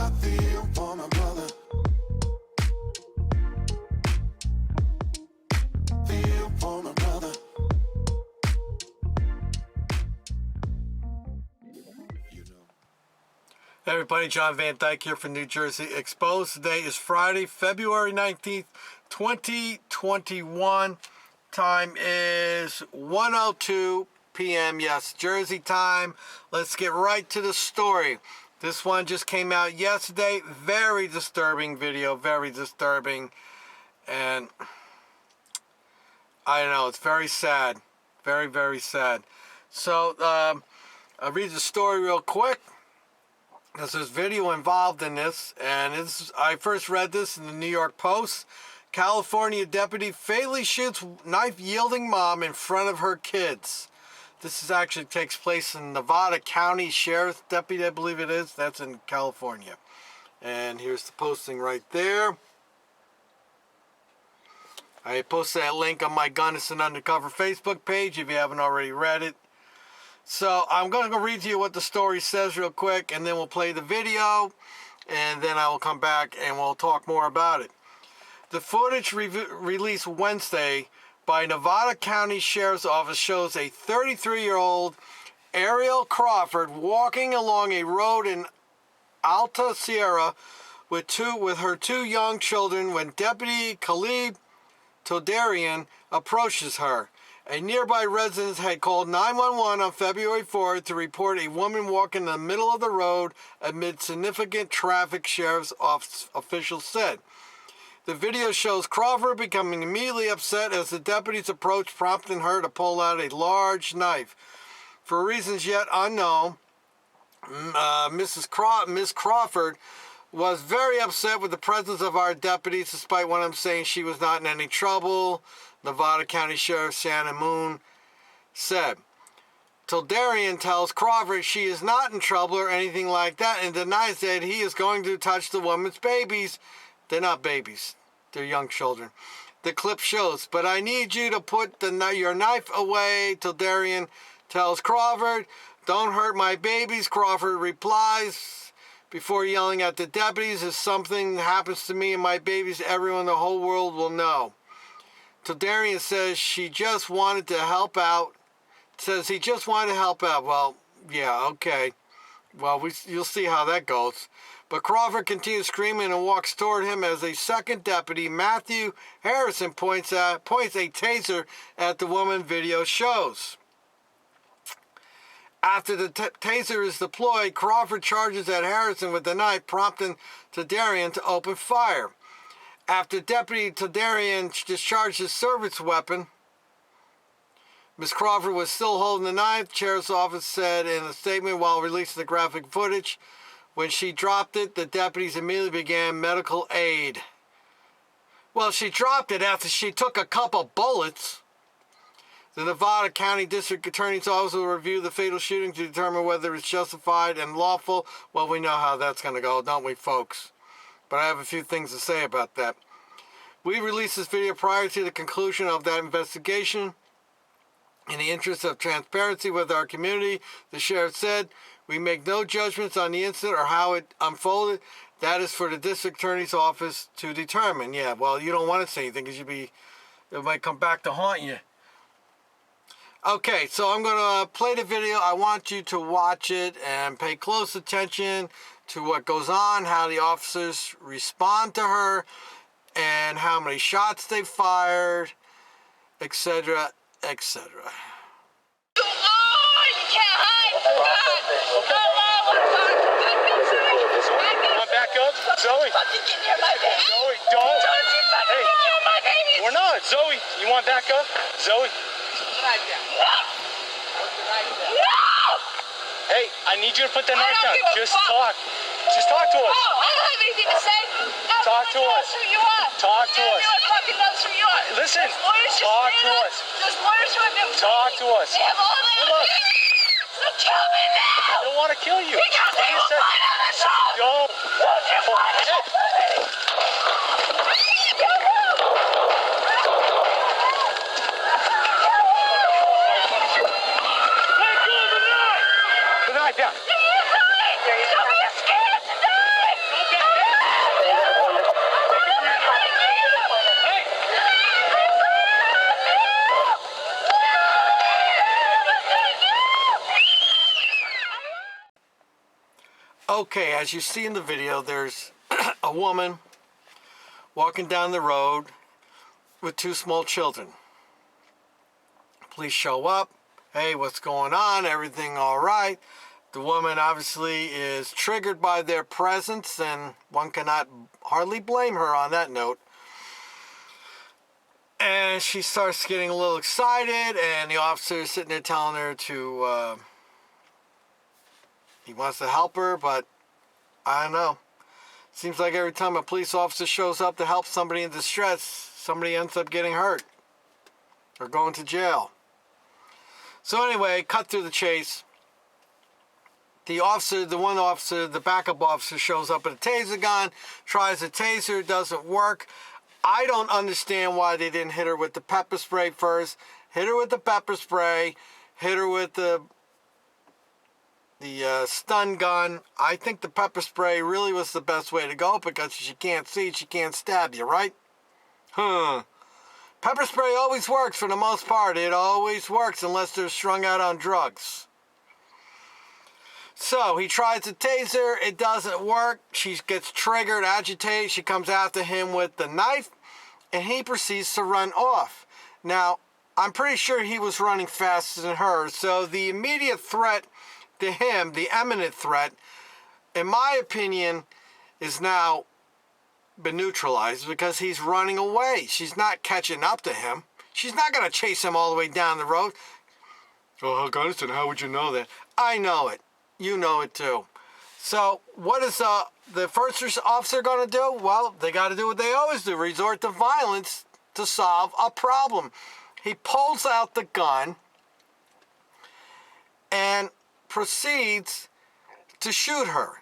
I feel for my brother. Feel for my brother. Hey everybody, John Van Dyke here from New Jersey Exposed. Today is Friday, February 19th, 2021. Time is 1:02 p.m. Yes, Jersey time. Let's get right to the story. This one just came out yesterday. Very disturbing video, very disturbing. And I don't know, it's very sad. Very, very sad. So, I'll read the story real quick. There's video involved in this, and I first read this in the New York Post. California deputy fatally shoots knife-wielding mom in front of her kids. This actually takes place in Nevada County Sheriff's Deputy, I believe it is. That's in California. And here's the posting right there. I posted that link on my Gunnison Undercover Facebook page if you haven't already read it. So I'm going to go read to you what the story says real quick, and then we'll play the video, and then I will come back and we'll talk more about it. The footage released Wednesday by Nevada County Sheriff's Office shows a 33-year-old Ariel Crawford walking along a road in Alta Sierra with her two young children when Deputy Khalid Todarian approaches her. A nearby resident had called 911 on February 4th to report a woman walking in the middle of the road amid significant traffic, sheriff's office officials said. The video shows Crawford becoming immediately upset as the deputies approached, prompting her to pull out a large knife. For reasons yet unknown, Miss Crawford was very upset with the presence of our deputies, despite what I'm saying she was not in any trouble. Nevada County Sheriff Shannon Moon said. Todarian tells Crawford she is not in trouble or anything like that and denies that he is going to touch the woman's babies. They're not babies. They're young children. The clip shows, but I need you to put your knife away, Todarian tells Crawford. Don't hurt my babies, Crawford replies before yelling at the deputies. If something happens to me and my babies, everyone in the whole world will know. Todarian says she just wanted to help out. Says he just wanted to help out. Well, yeah, okay. Well, you'll see how that goes. But Crawford continues screaming and walks toward him as a second deputy, Matthew Harrison, points a taser at the woman video shows. After the taser is deployed, Crawford charges at Harrison with the knife, prompting Todarian to open fire. After Deputy Todarian discharged his service weapon, Ms. Crawford was still holding the knife, Sheriff's Office said in a statement while releasing the graphic footage. When she dropped it, the deputies immediately began medical aid. Well, she dropped it after she took a couple bullets. The Nevada County District Attorney's Office will review the fatal shooting to determine whether it's justified and lawful. Well, we know how that's going to go, don't we, folks? But I have a few things to say about that. We released this video prior to the conclusion of that investigation. In the interest of transparency with our community, the sheriff said, we make no judgments on the incident or how it unfolded. That is for the district attorney's office to determine. Yeah, well, you don't want to say anything because it might come back to haunt you. Okay, so I'm going to play the video. I want you to watch it and pay close attention to what goes on, how the officers respond to her, and how many shots they fired, etc., etc. You can't hide from God. Want back up? Zoe. Fucking get near my baby. Zoe, don't. Don't you fucking Hey. get near my baby. We're not. Zoe, you want back up? Zoe. No! Hey, I need you to put the I knife don't down. give a Just fuck. talk. Just talk to us. Oh, I don't have anything to say. Talk to Everyone us. knows who you are. Talk to us. Everyone fucking knows who you are. Listen. There's lawyers who Talk stand to up. us. There's lawyers who have been Talk to us. They have all the Look. So kill me now. I don't want to kill you. Because they will find out the truth. Don't. Don't you find out the truth. Put the knife down. Somebody's scared to die. Okay, as you see in the video, there's a woman walking down the road with two small children. Police show up. Hey, what's going on? Everything all right? The woman obviously is triggered by their presence, and one cannot hardly blame her on that note. And she starts getting a little excited, and the officer is sitting there telling her to, he wants to help her, but I don't know. Seems like every time a police officer shows up to help somebody in distress, somebody ends up getting hurt or going to jail. So anyway, cut through the chase. The backup officer shows up with a taser gun, tries a taser, doesn't work. I don't understand why they didn't hit her with the pepper spray first. Hit her with the pepper spray, hit her with the stun gun. I think the pepper spray really was the best way to go because she can't see, she can't stab you, right? Pepper spray always works for the most part. It always works unless they're strung out on drugs. So he tries to taser, it doesn't work. She gets triggered, agitated. She comes after him with the knife, and he proceeds to run off. Now, I'm pretty sure he was running faster than her, so the immediate threat to him, the imminent threat, in my opinion, is now been neutralized because he's running away. She's not catching up to him. She's not going to chase him all the way down the road. Oh, Gunnison, how would you know that? I know it. You know it too. So what is the first officer going to do? Well, they got to do what they always do, resort to violence to solve a problem. He pulls out the gun and proceeds to shoot her.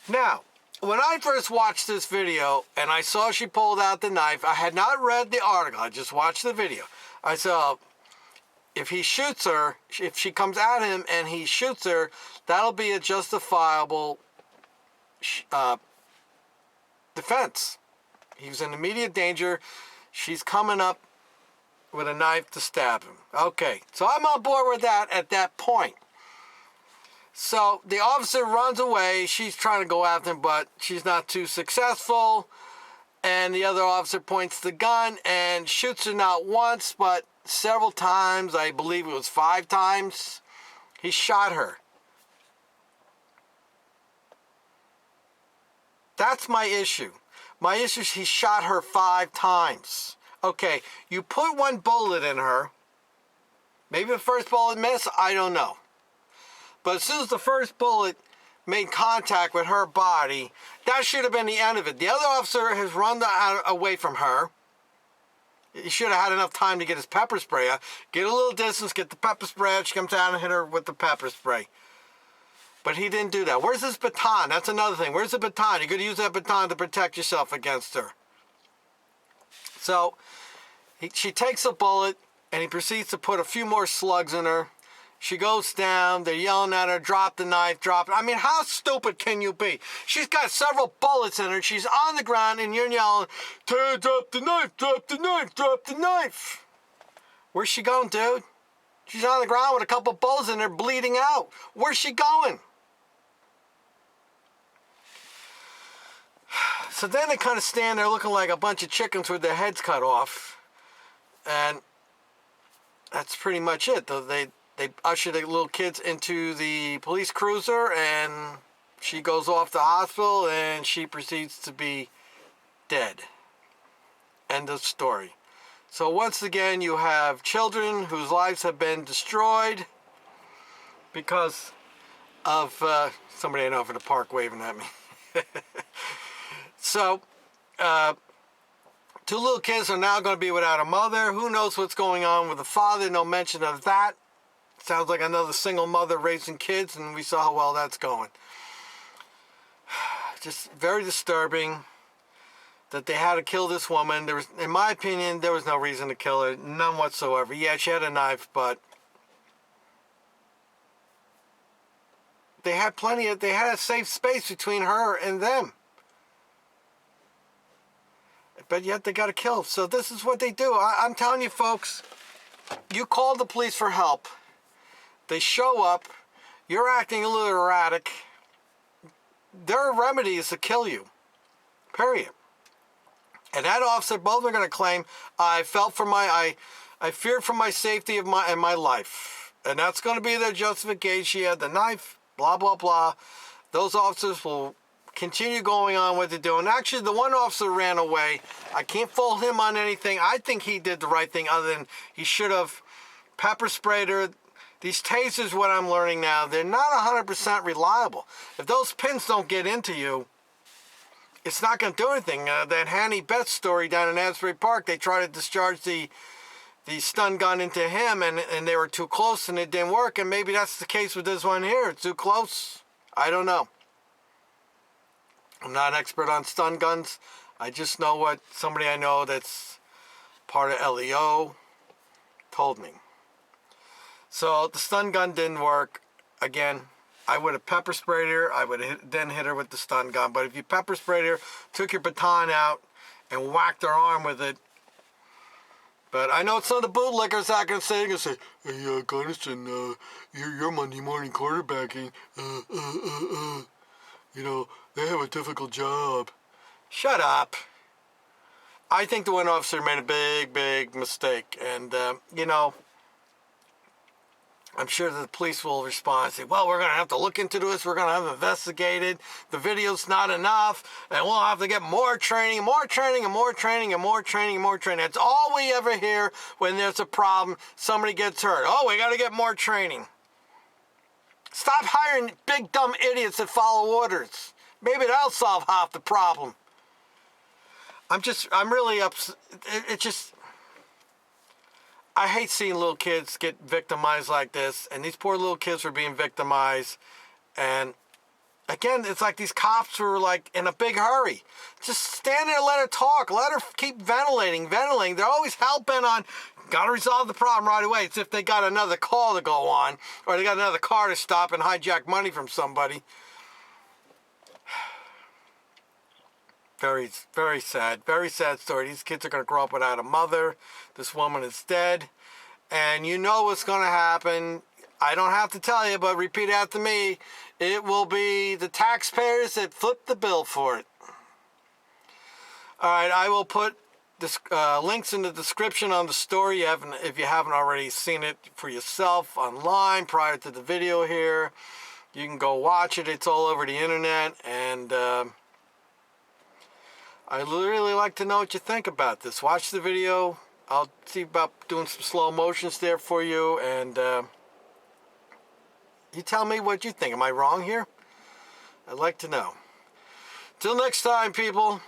Now, when I first watched this video and I saw she pulled out the knife, I had not read the article, I just watched the video. I saw, if he shoots her, if she comes at him and he shoots her, that'll be a justifiable defense. He was in immediate danger. She's coming up with a knife to stab him. Okay, so I'm on board with that at that point. So the officer runs away. She's trying to go after him, but she's not too successful. And the other officer points the gun and shoots her not once, but several times. I believe it was 5 times. He shot her. That's my issue. My issue is he shot her 5 times. Okay, you put one bullet in her. Maybe the first bullet missed, I don't know. But as soon as the first bullet made contact with her body, that should have been the end of it. The other officer has run away from her. He should have had enough time to get his pepper spray out, get a little distance, get the pepper spray out. She comes down and hit her with the pepper spray. But he didn't do that. Where's his baton? That's another thing. Where's the baton? You could use that baton to protect yourself against her. So she takes a bullet, and he proceeds to put a few more slugs in her. She goes down. They're yelling at her, drop the knife, drop it. I mean, how stupid can you be? She's got several bullets in her. She's on the ground, and you're yelling, drop the knife, drop the knife, drop the knife. Where's she going, dude? She's on the ground with a couple bullets in her, bleeding out. Where's she going? So then they kind of stand there looking like a bunch of chickens with their heads cut off. And that's pretty much it. They usher the little kids into the police cruiser, and she goes off to hospital, and she proceeds to be dead. End of story. So once again, you have children whose lives have been destroyed because of somebody I know in the park waving at me. So, 2 little kids are now going to be without a mother. Who knows what's going on with the father? No mention of that. Sounds like another single mother raising kids, and we saw how well that's going. Just very disturbing that they had to kill this woman. There was, in my opinion, there was no reason to kill her. None whatsoever. Yeah, she had a knife, but they had a safe space between her and them. But yet they got to kill. So this is what they do. I'm telling you, folks, you call the police for help. They show up. You're acting a little erratic. their remedy is to kill you. Period. And that officer, both are going to claim, I feared for my safety of my life. And that's going to be their justification. She had the knife, blah, blah, blah. Those officers will continue going on what they're doing. Actually, the one officer ran away. I can't fault him on anything. I think he did the right thing, other than he should have pepper sprayed her. These tasers, what I'm learning now, they're not 100% reliable. If those pins don't get into you, it's not going to do anything. That Hanny Betts story down in Asbury Park, they tried to discharge the stun gun into him, and they were too close, and it didn't work. And maybe that's the case with this one here. It's too close. I don't know. I'm not an expert on stun guns. I just know what somebody I know that's part of LEO told me. So the stun gun didn't work. Again, I would have pepper sprayed her. I would have then hit her with the stun gun. But if you pepper sprayed her, took your baton out, and whacked her arm with it. But I know some of the bootlickers are going to say, hey, Gunnison, you're Monday morning quarterbacking. You know, they have a difficult job. Shut up. I think the one officer made a big, big mistake. And, you know, I'm sure the police will respond and say, well, we're going to have to look into this. We're going to have investigated. The video's not enough. And we'll have to get more training, and more training, and more training, and more training, and more training. That's all we ever hear when there's a problem. Somebody gets hurt. Oh, we got to get more training. Stop hiring big, dumb idiots that follow orders. Maybe that'll solve half the problem. I'm really upset. I hate seeing little kids get victimized like this, and these poor little kids were being victimized. And again, it's like these cops were like in a big hurry. Just stand there and let her talk. Let her keep ventilating. They're always hell-bent on, got to resolve the problem right away. It's if they got another call to go on, or they got another car to stop and hijack money from somebody. Very, very sad story. These kids are going to grow up without a mother. This woman is dead. And you know what's going to happen. I don't have to tell you, but repeat after me. It will be the taxpayers that flip the bill for it. All right, I will put this, links in the description on the story if you haven't already seen it for yourself online prior to the video here. You can go watch it. It's all over the internet. And I'd really like to know what you think about this. Watch the video. I'll see about doing some slow motions there for you, and you tell me what you think. Am I wrong here? I'd like to know. Till next time, people.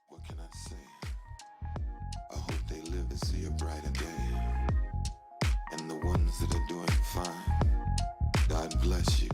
What can I say? I hope they live to see a brighter day. And the ones that are doing fine, God bless you.